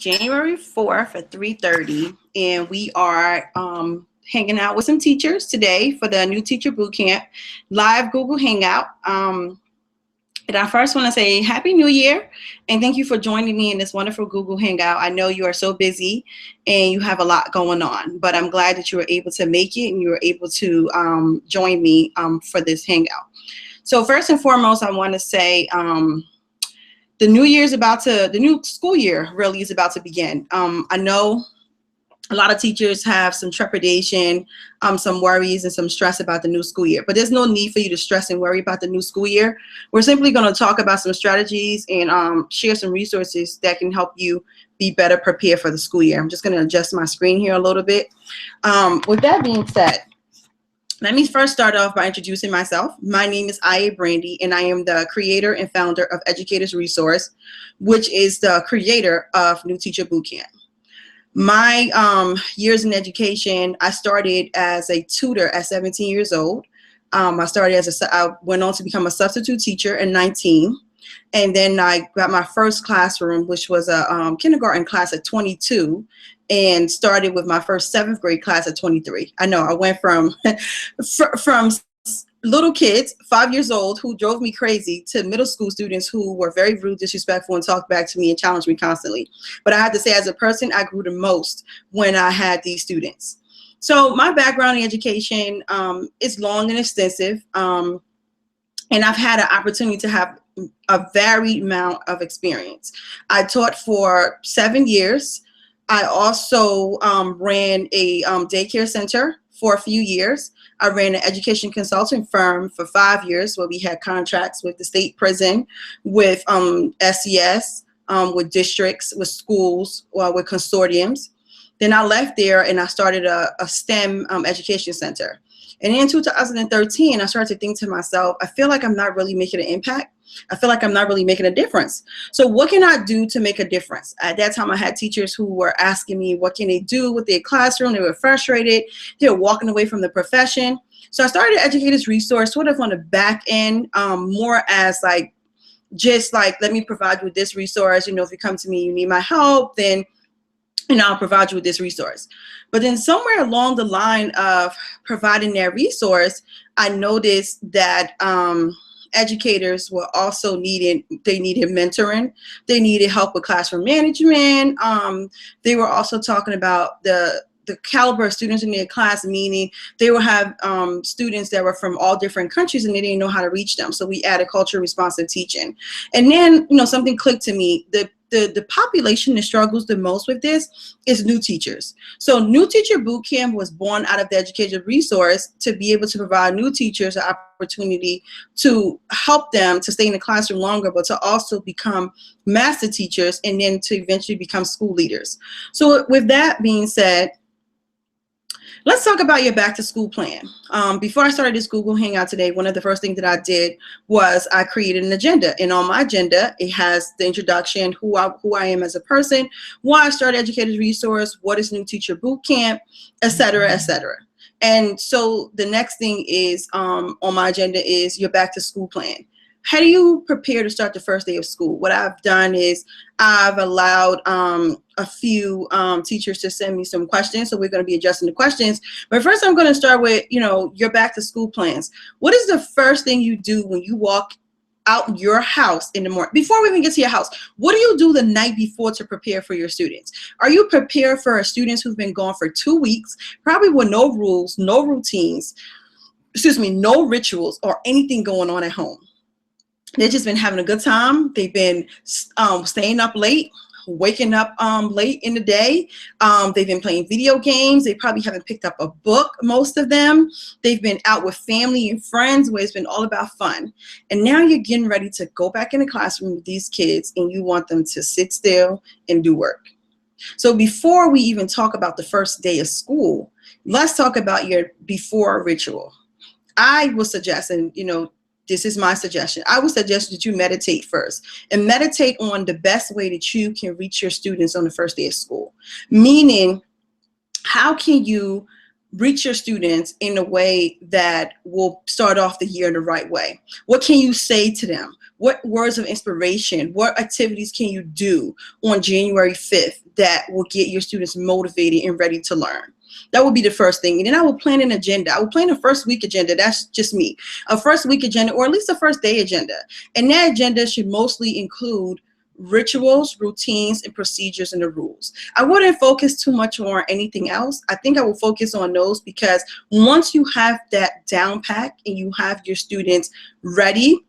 January 4th at 3:30, and we are hanging out with some teachers today for the new teacher boot camp live Google Hangout. And I first want to say Happy New Year and thank you for joining me in this wonderful Google Hangout. I know you are so busy and you have a lot going on, but I'm glad that you were able to make it and you were able to join me for this Hangout. So first and foremost, I want to say the new school year really is about to begin. I know a lot of teachers have some trepidation, some worries and some stress about the new school year, but there's no need for you to stress and worry about the new school year. We're simply going to talk about some strategies and share some resources that can help you be better prepared for the school year. I'm just going to adjust my screen here a little bit. With that being said, let me first start off by introducing myself. My name is Aya Brandy, and I am the creator and founder of Educators Resource, which is the creator of New Teacher Bootcamp. My years in education, I started as a tutor at 17 years old. I went on to become a substitute teacher at 19. And then I got my first classroom, which was a kindergarten class at 22, and started with my first 7th grade class at 23. I know I went from little kids, 5 years old, who drove me crazy, to middle school students who were very rude, disrespectful, and talked back to me and challenged me constantly. But I have to say, as a person, I grew the most when I had these students. So my background in education is long and extensive, and I've had an opportunity to have a varied amount of experience. I taught for 7 years. I also ran a daycare center for a few years. I ran an education consulting firm for 5 years where we had contracts with the state prison, with SES, with districts, with schools, with consortiums. Then I left there and I started a STEM education center. And in 2013, I started to think to myself, I feel like I'm not really making an impact. I feel like I'm not really making a difference. So what can I do to make a difference? At that time, I had teachers who were asking me, what can they do with their classroom? They were frustrated. They were walking away from the profession. So I started Educators Resource sort of on the back end, more as let me provide you with this resource. If you come to me, you need my help, then I'll provide you with this resource. But then somewhere along the line of providing that resource, I noticed that educators were also needed mentoring. They needed help with classroom management. They were also talking about the caliber of students in their class, meaning they will have students that were from all different countries and they didn't know how to reach them. So we added culture responsive teaching. And then, something clicked to me. The population that struggles the most with this is new teachers. So New Teacher Bootcamp was born out of the Education Resource to be able to provide new teachers an opportunity to help them to stay in the classroom longer, but to also become master teachers and then to eventually become school leaders. So with that being said, let's talk about your back to school plan. Before I started this Google Hangout today, one of the first things that I did was I created an agenda. And on my agenda, it has the introduction, who I am as a person, why I started Educators Resource, what is New Teacher Bootcamp, et cetera, et cetera. And so the next thing is on my agenda is your back to school plan. How do you prepare to start the first day of school? What I've done is I've allowed a few teachers to send me some questions. So we're going to be adjusting the questions. But first I'm going to start with, your back to school plans. What is the first thing you do when you walk out your house in the morning? Before we even get to your house, what do you do the night before to prepare for your students? Are you prepared for students who've been gone for 2 weeks, probably with no rules, no routines, no rituals or anything going on at home? They've just been having a good time. They've been staying up late, waking up late in the day. They've been playing video games. They probably haven't picked up a book, most of them. They've been out with family and friends where it's been all about fun. And now you're getting ready to go back in the classroom with these kids and you want them to sit still and do work. So before we even talk about the first day of school, let's talk about your before ritual. I will suggest, and this is my suggestion, I would suggest that you meditate first and meditate on the best way that you can reach your students on the first day of school. Meaning, how can you reach your students in a way that will start off the year in the right way? What can you say to them? What words of inspiration, what activities can you do on January 5th that will get your students motivated and ready to learn? That would be the first thing. And then I would plan an agenda. I would plan a first week agenda. That's just me. A first week agenda, or at least a first day agenda. And that agenda should mostly include rituals, routines, and procedures and the rules. I wouldn't focus too much on anything else. I think I will focus on those, because once you have that down pack and you have your students ready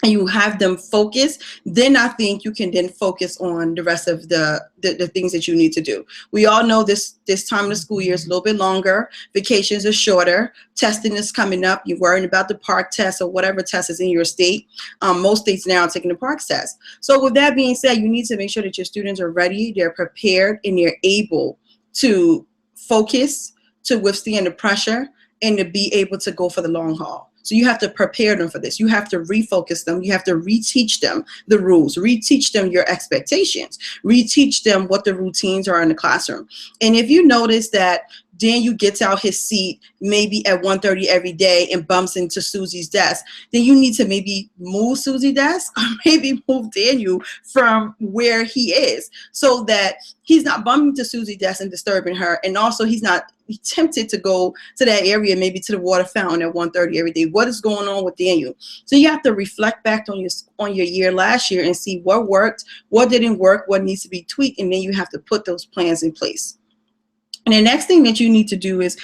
and you have them focused, then I think you can then focus on the rest of the things that you need to do. We all know this time of the school year is a little bit longer. Vacations are shorter. Testing is coming up. You're worrying about the park test or whatever test is in your state. Most states now are taking the park test. So with that being said, you need to make sure that your students are ready, they're prepared, and they're able to focus, to withstand the pressure, and to be able to go for the long haul. So you have to prepare them for this. You have to refocus them. You have to reteach them the rules, reteach them your expectations, reteach them what the routines are in the classroom. And if you notice that Daniel gets out his seat maybe at 1:30 every day and bumps into Susie's desk, then you need to maybe move Susie's desk, or maybe move Daniel from where he is, so that he's not bumping into Susie's desk and disturbing her. And also he's not tempted to go to that area, maybe to the water fountain at 1:30 every day. What is going on with Daniel? So you have to reflect back on your year last year and see what worked, what didn't work, what needs to be tweaked, and then you have to put those plans in place. And the next thing that you need to do is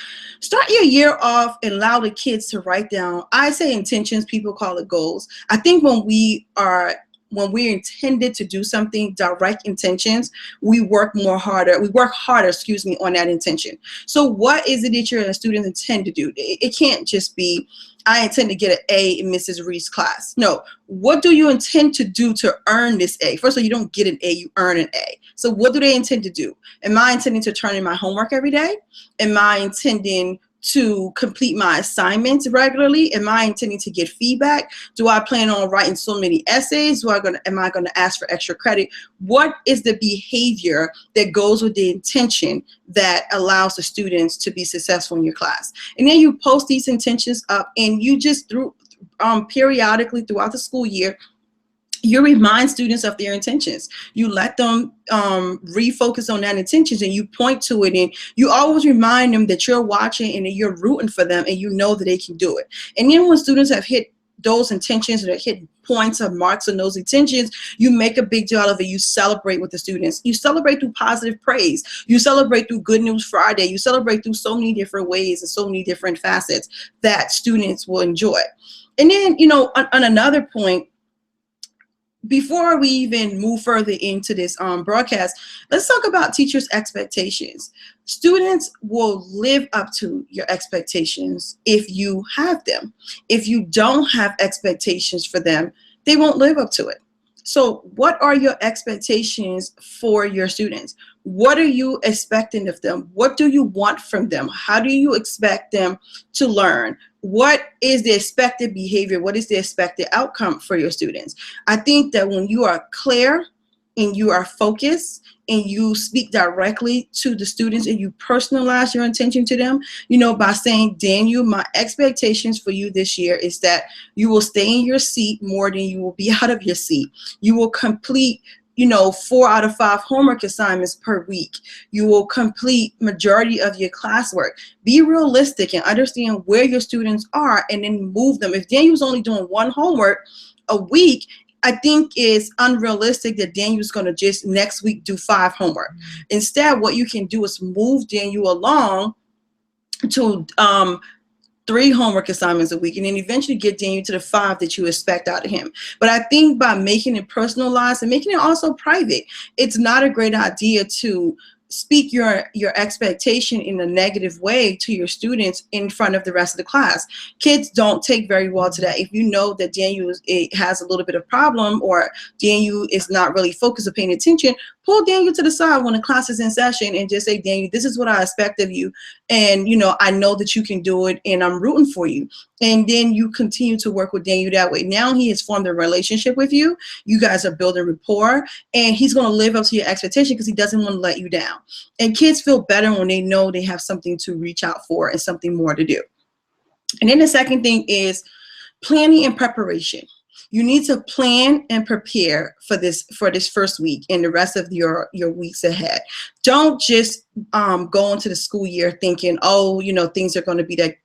start your year off and allow the kids to write down, I say intentions, people call it goals. I think when we're intended to do something, direct intentions, we work harder, on that intention. So what is it that your students intend to do? It can't just be, I intend to get an A in Mrs. Reed's class. No, what do you intend to do to earn this A? First of all, you don't get an A, you earn an A. So what do they intend to do? Am I intending to turn in my homework every day? Am I intending to complete my assignments regularly? Am I intending to get feedback? Do I plan on writing so many essays? Am I gonna ask for extra credit? What is the behavior that goes with the intention that allows the students to be successful in your class? And then you post these intentions up, and you just periodically throughout the school year, you remind students of their intentions. You let them refocus on that intentions, and you point to it, and you always remind them that you're watching and that you're rooting for them, and you know that they can do it. And then when students have hit those intentions, or hit points or marks on those intentions, you make a big deal out of it. You celebrate with the students. You celebrate through positive praise. You celebrate through Good News Friday. You celebrate through so many different ways and so many different facets that students will enjoy. And then, on another point, before we even move further into this broadcast, let's talk about teachers' expectations. Students will live up to your expectations if you have them. If you don't have expectations for them, they won't live up to it. So what are your expectations for your students? What are you expecting of them? What do you want from them? How do you expect them to learn? What is the expected behavior? What is the expected outcome for your students? I think that when you are clear and you are focused and you speak directly to the students and you personalize your intention to them, by saying, Daniel, my expectations for you this year is that you will stay in your seat more than you will be out of your seat. You will complete 4 out of 5 homework assignments per week. You will complete majority of your classwork. Be realistic and understand where your students are, and then move them. If Daniel's only doing 1 homework a week, I think it's unrealistic that Daniel's going to just next week do 5 homework. Instead, what you can do is move Daniel along to 3 homework assignments a week, and then eventually get Daniel to the 5 that you expect out of him. But I think by making it personalized and making it also private, it's not a great idea to speak your expectation in a negative way to your students in front of the rest of the class. Kids don't take very well to that. If you know that Daniel has a little bit of problem, or Daniel is not really focused or paying attention, pull Daniel to the side when the class is in session and just say, Daniel, this is what I expect of you. And, I know that you can do it and I'm rooting for you. And then you continue to work with Daniel that way. Now he has formed a relationship with you. You guys are building rapport, and he's going to live up to your expectation because he doesn't want to let you down. And kids feel better when they know they have something to reach out for and something more to do. And then the second thing is planning and preparation. You need to plan and prepare for this first week and the rest of your weeks ahead. Don't just go into the school year thinking, oh, things are going to be that,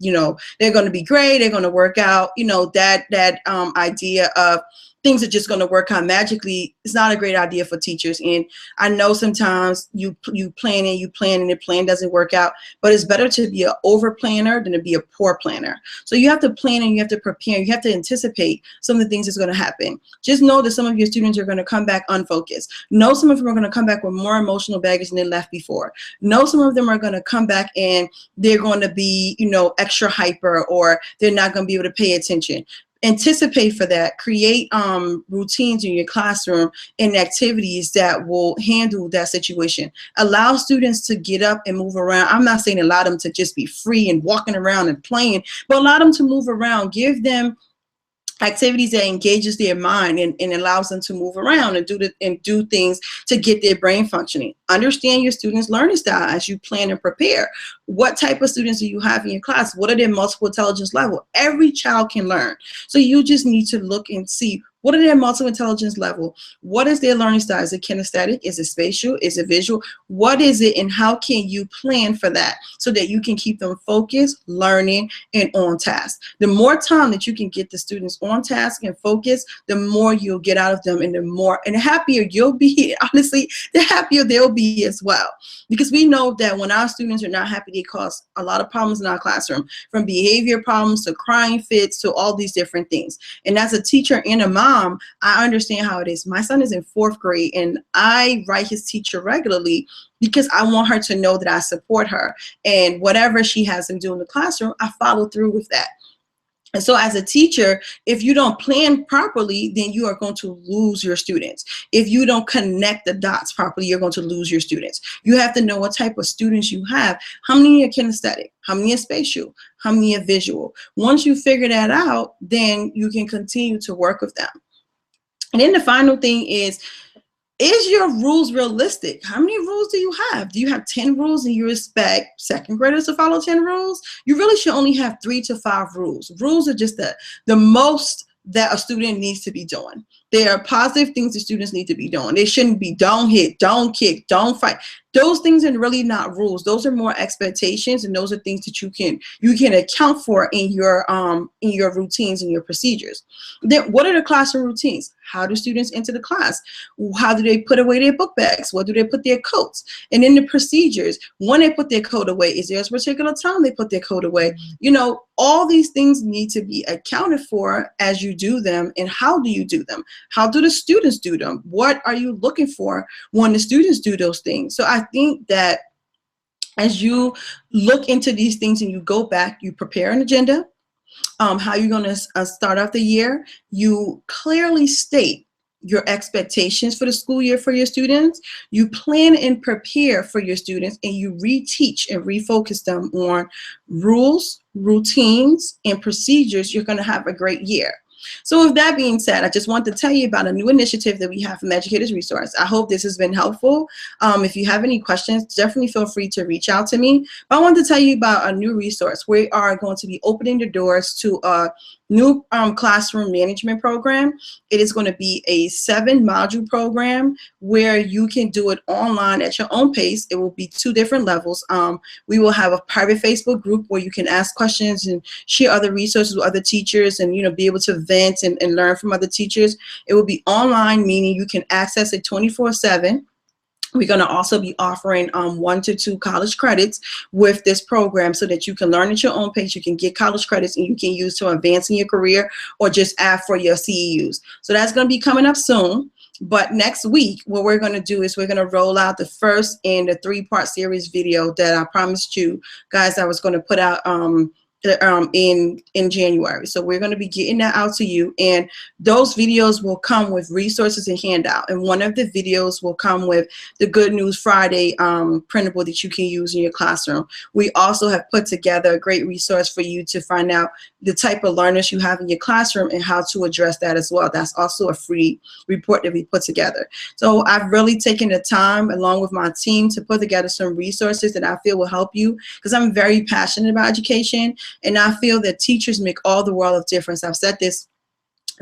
they're going to be great, they're going to work out. That idea of things are just going to work out magically is not a great idea for teachers. And I know sometimes you plan and the plan doesn't work out, but it's better to be an over planner than to be a poor planner. So you have to plan and you have to prepare. You have to anticipate some of the things that's going to happen. Just know that some of your students are going to come back unfocused. Know some of them are going to come back with more emotional baggage than they left before. Know some of them are going to come back and they're going to be, extra hyper, or they're not going to be able to pay attention. Anticipate for that. Create routines in your classroom and activities that will handle that situation. Allow students to get up and move around. I'm not saying allow them to just be free and walking around and playing, but allow them to move around. Give them activities that engages their mind and allows them to move around and do things to get their brain functioning. Understand your students' learning style as you plan and prepare. What type of students do you have in your class? What are their multiple intelligence level? Every child can learn. So you just need to look and see, what are their multiple intelligence level? What is their learning style? Is it kinesthetic? Is it spatial? Is it visual? What is it, and how can you plan for that so that you can keep them focused, learning, and on task? The more time that you can get the students on task and focused, the more you'll get out of them, and the happier you'll be. Honestly, the happier they'll be as well. Because we know that when our students are not happy, they cause a lot of problems in our classroom, from behavior problems to crying fits to all these different things. And as a teacher and a mom, I understand how it is. My son is in 4th grade, and I write his teacher regularly because I want her to know that I support her. And whatever she has him do in the classroom, I follow through with that. And so as a teacher, if you don't plan properly, then you are going to lose your students. If you don't connect the dots properly, you're going to lose your students. You have to know what type of students you have. How many are kinesthetic? How many are spatial? How many are visual? Once you figure that out, then you can continue to work with them. And then the final thing is your rules realistic? How many rules do you have? Do you have 10 rules and you expect second graders to follow 10 rules? You really should only have 3 to 5 rules. Rules are just the most that a student needs to be doing. They are positive things that students need to be doing. They shouldn't be don't hit, don't kick, don't fight. Those things are really not rules. Those are more expectations, and those are things that you can account for in your routines and your procedures. Then what are the classroom routines? How do students enter the class? How do they put away their book bags? Where do they put their coats? And then the procedures, when they put their coat away, is there a particular time they put their coat away? All these things need to be accounted for as you do them. And how do you do them? How do the students do them? What are you looking for when the students do those things? So I think that as you look into these things and you go back, you prepare an agenda, how you're going to start off the year, you clearly state your expectations for the school year for your students, you plan and prepare for your students, and you reteach and refocus them on rules, routines, and procedures. You're going to have a great year. So with that being said, I just want to tell you about a new initiative that we have from Educators Resource. I hope this has been helpful. If you have any questions, definitely feel free to reach out to me. But I want to tell you about a new resource. We are going to be opening the doors to a new classroom management program. It is going to be a 7-module program where you can do it online at your own pace. It will be 2 different levels. We will have a private Facebook group where you can ask questions and share other resources with other teachers and be able to vent and learn from other teachers. It will be online, meaning you can access it 24/7. We're going to also be offering 1 to 2 college credits with this program so that you can learn at your own pace. You can get college credits and you can use to advance in your career or just add for your CEUs. So that's going to be coming up soon. But next week, what we're going to do is we're going to roll out the first in the 3-part series video that I promised you guys I was going to put out in January. So we're going to be getting that out to you, and those videos will come with resources and handout. And one of the videos will come with the Good News Friday printable that you can use in your classroom. We also have put together a great resource for you to find out the type of learners you have in your classroom and how to address that as well. That's also a free report that we put together. So I've really taken the time along with my team to put together some resources that I feel will help you, because I'm very passionate about education. And I feel that teachers make all the world of difference. I've said this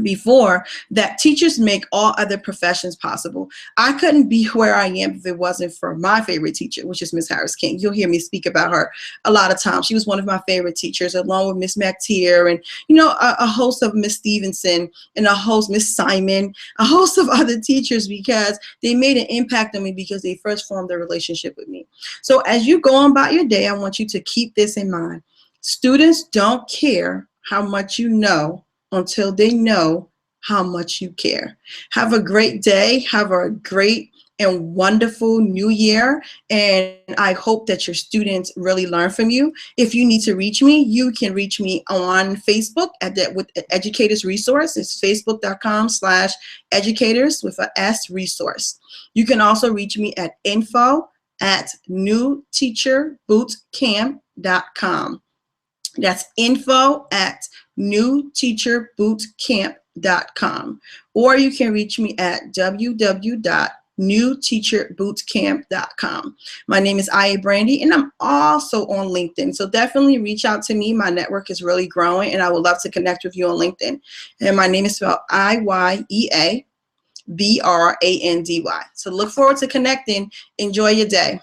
before, that teachers make all other professions possible. I couldn't be where I am if it wasn't for my favorite teacher, which is Miss Harris King. You'll hear me speak about her a lot of times. She was one of my favorite teachers, along with Miss McTier and, you know, a host of Miss Stevenson and a host, Miss Simon, a host of other teachers, because they made an impact on me because they first formed a relationship with me. So as you go on about your day, I want you to keep this in mind. Students don't care how much you know until they know how much you care. Have a great day. Have a great and wonderful new year. And I hope that your students really learn from you. If you need to reach me, you can reach me on Facebook with Educators Resource. It's facebook.com/educators with a S resource. You can also reach me at info@newteacherbootcamp.com. That's info@newteacherbootcamp.com. Or you can reach me at www.newteacherbootcamp.com. My name is Iya Brandy, and I'm also on LinkedIn. So definitely reach out to me. My network is really growing, and I would love to connect with you on LinkedIn. And my name is spelled IYEABRANDY. So look forward to connecting. Enjoy your day.